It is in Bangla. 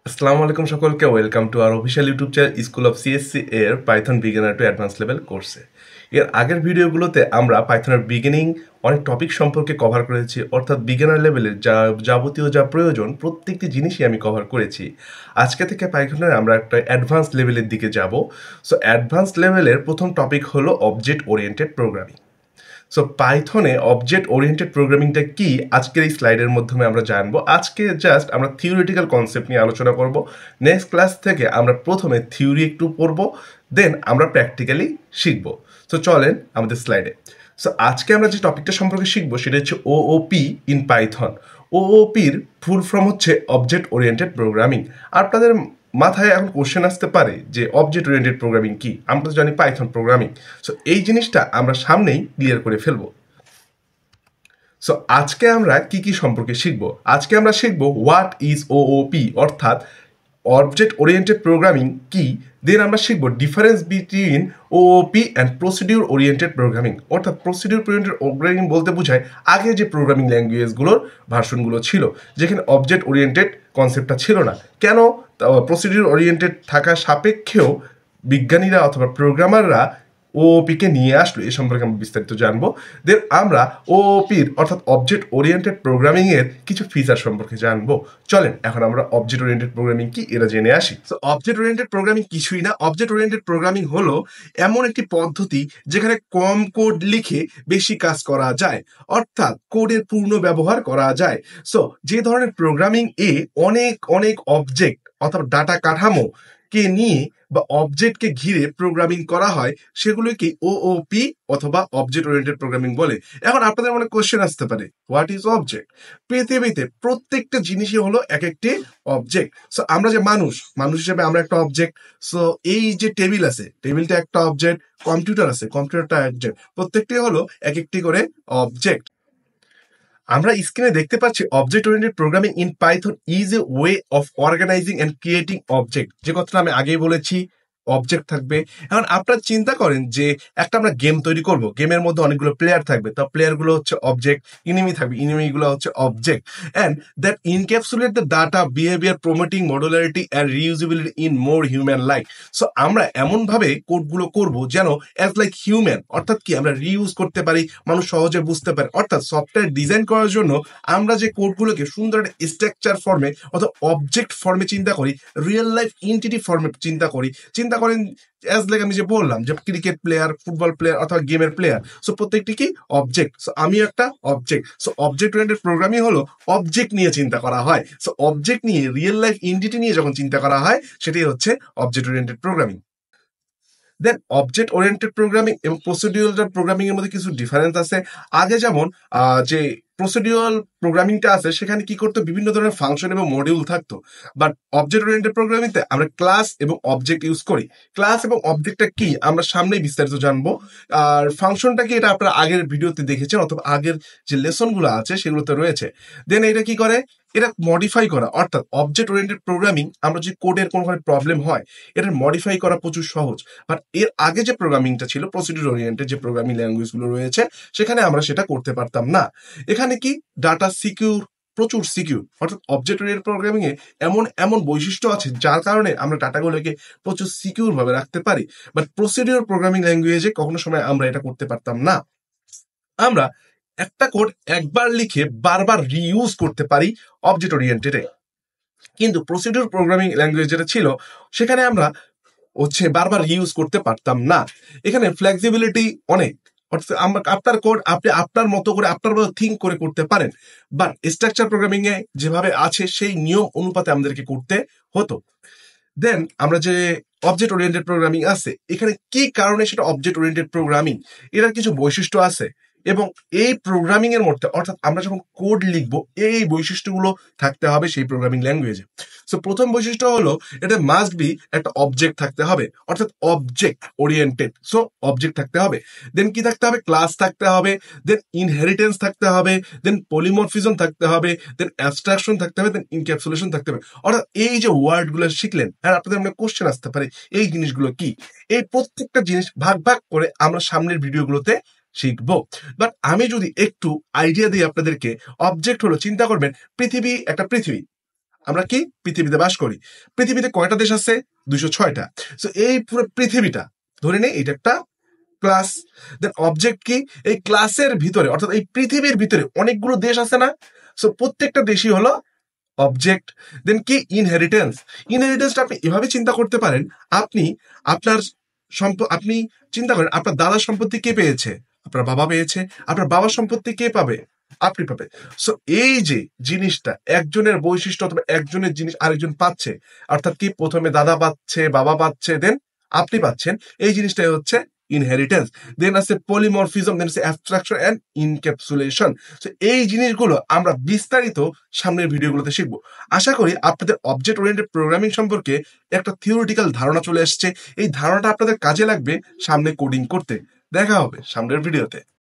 আসসালামু আলাইকুম সকলকে welcome to our official YouTube channel school of CSC এর Python beginner to advance level কোর্সে। এর আগের ভিডিওগুলোতে আমরা পাইথনের বিগিনিং অনেক টপিক সম্পর্কে কভার করেছি, অর্থাৎ বিগিনার লেভেলের যাবতীয় যা প্রয়োজন প্রত্যেকটি জিনিসই আমি কভার করেছি। আজকে থেকে পাইথনের আমরা একটা অ্যাডভান্স লেভেলের দিকে যাব। সো অ্যাডভান্স লেভেলের প্রথম টপিক হলো অবজেক্ট ওরিয়েন্টেড প্রোগ্রামিং। সো পাইথনে অবজেক্ট ওরিয়েন্টেড প্রোগ্রামিংটা কি আজকের এই স্লাইডের মাধ্যমে আমরা জানবো। আজকে জাস্ট আমরা থিওরিটিক্যাল কনসেপ্ট নিয়ে আলোচনা করব। নেক্সট ক্লাস থেকে আমরা প্রথমে থিওরি একটু পড়ব, দেন আমরা প্র্যাকটিক্যালি শিখব। সো চলেন আমাদের স্লাইডে। সো আজকে আমরা যে টপিকটা সম্পর্কে শিখবো সেটা হচ্ছে OOP in Python. ওওপির full form হচ্ছে অবজেক্ট ওরিয়েন্টেড প্রোগ্রামিং। আপনাদের মাথায় এখন কোশ্চেন আসতে পারে যে অবজেক্ট ওরিয়েন্টেড প্রোগ্রামিং কি, আমরা তো জানি পাইথন প্রোগ্রামিং। সো এই জিনিসটা আমরা সামনেই ক্লিয়ার করে ফেলবো। সো আজকে আমরা কি কি সম্পর্কে শিখব। আজকে আমরা শিখব হোয়াট ইজ ওওপি, অর্থাৎ অবজেক্ট ওরিয়েন্টেড প্রোগ্রামিং কি। দেন আমরা শিখব difference between OOP and procedure oriented programming, অর্থাৎ প্রসিডিউর ওরিয়েন্টেড প্রোগ্রামিং বলতে বোঝায় আগে যে প্রোগ্রামিং ল্যাঙ্গুয়েজগুলোর ভার্সনগুলো ছিল যেখানে অবজেক্ট ওরিয়েন্টেড কনসেপ্টটা ছিল না। কেন প্রসিডিউর ওরিয়েন্টেড থাকা সাপেক্ষেও বিজ্ঞানীরা অথবা প্রোগ্রামাররা ওওপিকে নিয়ে আসলো, এ সম্পর্কে আমরা বিস্তারিত জানবো। দেন আমরা ওওপির অর্থাৎ অবজেক্ট ওরিয়েন্টেড প্রোগ্রামিং এর কিছু ফিচার সম্পর্কে জানবো। চলেন এখন আমরা অবজেক্ট ওরিয়েন্টেড প্রোগ্রামিং কি এটা জেনে আসি। তো অবজেক্ট ওরিয়েন্টেড প্রোগ্রামিং কিছুই না। অবজেক্ট ওরিয়েন্টেড প্রোগ্রামিং হলো এমন একটি পদ্ধতি যেখানে কম কোড লিখে বেশি কাজ করা যায়, অর্থাৎ কোডের পূর্ণ ব্যবহার করা যায়। সো যে ধরনের প্রোগ্রামিং এ অনেক অনেক অবজেক্ট অথবা ডাটা কাঠামো কে নিয়ে বা অবজেক্টকে ঘিরে প্রোগ্রামিং করা হয় সেগুলোকে ওওপি অথবা অবজেক্ট ওরিয়েন্টেড প্রোগ্রামিং বলে। এখন আপনাদের মনে কোশ্চেন আসতে পারে হোয়াট ইজ অবজেক্ট। পৃথিবীতে প্রত্যেকটা জিনিসই হলো এক একটি অবজেক্ট। সো আমরা যে মানুষ হিসেবে আমরা একটা অবজেক্ট। সো এই যে টেবিল আছে, টেবিলটা একটা অবজেক্ট। কম্পিউটার আছে, কম্পিউটারটা অবজেক্ট। প্রত্যেকটি হলো এক একটি করে অবজেক্ট। আমরা স্ক্রিনে দেখতে পাচ্ছি object oriented programming in Python is a way of organizing and creating object. যে কথাটা আমি আগেই বলেছি, অবজেক্ট থাকবে। এখন আপনারা চিন্তা করেন যে একটা আমরা গেম তৈরি করব, গেমের মধ্যে অনেকগুলো প্লেয়ার থাকবে, তো প্লেয়ার গুলো হচ্ছে অবজেক্ট, ইনিমি থাকবে, ইনিমি গুলো হচ্ছে object, and that encapsulate the data behaviour promoting modularity and reusability in more human like. So আমরা এমন ভাবে কোডগুলো করব যেন অ্যাজ লাইক হিউম্যান, অর্থাৎ কি আমরা রিউজ করতে পারি, মানুষ সহজে বুঝতে পারে। অর্থাৎ সফটওয়্যার ডিজাইন করার জন্য আমরা যে কোডগুলোকে সুন্দর একটা স্ট্রাকচার ফর্মে অথবা অবজেক্ট ফর্মে চিন্তা করি, রিয়েল লাইফ এন্টিটি ফর্মে চিন্তা করেন অ্যাজ লাইক আমি যে বললাম যে ক্রিকেট প্লেয়ার, ফুটবল প্লেয়ার অথবা গেমের প্লেয়ার। সো প্রত্যেকটি কি অবজেক্ট। সো আমি একটা object. So object oriented programming হলো অবজেক্ট নিয়ে চিন্তা করা হয়। সো অবজেক্ট নিয়ে রিয়েল লাইফ এন্টিটি নিয়ে যখন চিন্তা করা হয় সেটাই হচ্ছে object oriented programming. Then object oriented programming এবং প্রসিডিউরাল প্রোগ্রামিং এর মধ্যে কিছু ডিফারেন্স আছে। আগে যেমন যে প্রসিডিউরাল প্রোগ্রামিংটা আছে সেখানে কি করতো, বিভিন্ন ধরনের ফাংশন এবং মডিউল থাকতো। বাট অবজেক্ট ওরিয়েন্টেড প্রোগ্রামিংতে আমরা ক্লাস এবং অবজেক্ট ইউজ করি। ক্লাস এবং অবজেক্টটা কি আমরা সামনেই বিস্তারিত জানবো। আর ফাংশনটা কি এটা আপনারা আগের ভিডিওতে দেখেছেন অথবা আগের যে লেসনগুলো আছে সেগুলোতে রয়েছে। দেন এটা কি করে, এটা মডিফাই করা, অর্থাৎ অবজেক্ট ওরিয়েন্টেড প্রোগ্রামিং আমরা যদি কোডের কোনো প্রবলেম হয় এটা মডিফাই করা প্রচুর সহজ। বাট এর আগে যে প্রোগ্রামিংটা ছিল প্রসিডিউর ওরিয়েন্টেড যে প্রোগ্রামিং ল্যাঙ্গুয়েজ গুলো রয়েছে সেখানে আমরা সেটা করতে পারতাম না। এখানে কি ডাটা সিকিউর, প্রচুর সিকিউর, অর্থাৎ অবজেক্ট ওরিয়েন্টেড প্রোগ্রামিং এ এমন এমন বৈশিষ্ট্য আছে যার কারণে আমরা ডাটাগুলোকে প্রচুর সিকিউর ভাবে রাখতে পারি। বাট প্রসিডিউর প্রোগ্রামিং ল্যাঙ্গুয়েজে কখনো সময় আমরা এটা করতে পারতাম না। আমরা একটা কোড একবার লিখে বারবার রিইউজ করতে পারি অবজেক্ট ওরিয়েন্টেডে, কিন্তু প্রসিডিউর প্রোগ্রামিং ল্যাঙ্গুয়েজ যেটা ছিল সেখানে আমরা বারবার ইউজ করতে পারতাম না। এখানে ফ্লেক্সিবিলিটি অনেক, অর্থাৎ আপনার কোড আপনি আপনার মতো করে আপনার মতো থিঙ্ক করে করতে পারেন। বাট স্ট্রাকচার প্রোগ্রামিং এ যেভাবে আছে সেই নিয়ম অনুপাতে আমাদেরকে করতে হতো। দেন আমরা যে অবজেক্ট ওরিয়েন্টেড প্রোগ্রামিং আছে এখানে কি কারণে সেটা অবজেক্ট ওরিয়েন্টেড প্রোগ্রামিং, এটার কিছু বৈশিষ্ট্য আছে এবং এই প্রোগ্রামিং এর মধ্যে, অর্থাৎ আমরা যখন কোড লিখবো এই বৈশিষ্ট্যগুলো থাকতে হবে সেই প্রোগ্রামিং ল্যাঙ্গুয়েজে। সো প্রথম বৈশিষ্ট্য হলো এটা মাস্ট বি একটা অবজেক্ট থাকতে হবে, অর্থাৎ অবজেক্ট ওরিয়েন্টেড। সো অবজেক্ট থাকতে হবে, দেন কি থাকতে হবে, ক্লাস থাকতে হবে, দেন ইনহেরিটেন্স থাকতে হবে, দেন পলিমরফিজম থাকতে হবে, দেন অ্যাবস্ট্রাকশন থাকতে হবে, দেন ইনক্যাপসুলেশন থাকতে হবে। অর্থাৎ এই যে ওয়ার্ড গুলো শিখলেন, হ্যাঁ আপনাদের মনে কোশ্চেন আসতে পারে এই জিনিসগুলো কি। এই প্রত্যেকটা জিনিস ভাগ ভাগ করে আমরা সামনের ভিডিওগুলোতে শিখবো। বাট আমি যদি একটু আইডিয়া দিই আপনাদেরকে, অবজেক্ট হলো, চিন্তা করবেন পৃথিবী একটা পৃথিবী, আমরা কি পৃথিবীতে বাস করি। পৃথিবীতে কয়টা দেশ আছে? 206টা। সো এই পুরো পৃথিবীটা ধরে নেই এটা একটা ক্লাস। দেন অবজেক্ট কি? এই ক্লাসের ভিতরে অর্থাৎ এই পৃথিবীর ভিতরে অনেকগুলো দেশ আছে না? সো প্রত্যেকটা দেশই হলো অবজেক্ট। দেন কি? ইনহেরিটেন্স। ইনহেরিটেন্সটা আপনি এভাবে চিন্তা করতে পারেন, আপনি আপনার আপনি চিন্তা করেন আপনার দাদার সম্পত্তি কে পেয়েছে? আপনার বাবা পেয়েছে। আপনার বাবার সম্পত্তি কে পাবে? আপনি পাবে। সো এই যে জিনিসটা, একজনের বৈশিষ্ট্য অথবা একজনের জিনিস আরেকজন পাচ্ছে, অর্থাৎ কি প্রথমে দাদা পাচ্ছে, বাবা পাচ্ছে, দেন আপনি পাচ্ছেন, এই জিনিসটাই হচ্ছে ইনহেরিটেন্স। দেন আছে পলিমরফিজম, দেন আছে অ্যাবস্ট্রাকশন এন্ড ইনক্যাপসুলেশন। তো এই জিনিসগুলো আমরা বিস্তারিত সামনের ভিডিওগুলোতে শিখবো। আশা করি আপনাদের অবজেক্ট ওরিয়েন্টেড প্রোগ্রামিং সম্পর্কে একটা থিওরিটিক্যাল ধারণা চলে এসছে। এই ধারণাটা আপনাদের কাজে লাগবে সামনে কোডিং করতে। দেখা হবে সামনের ভিডিওতে।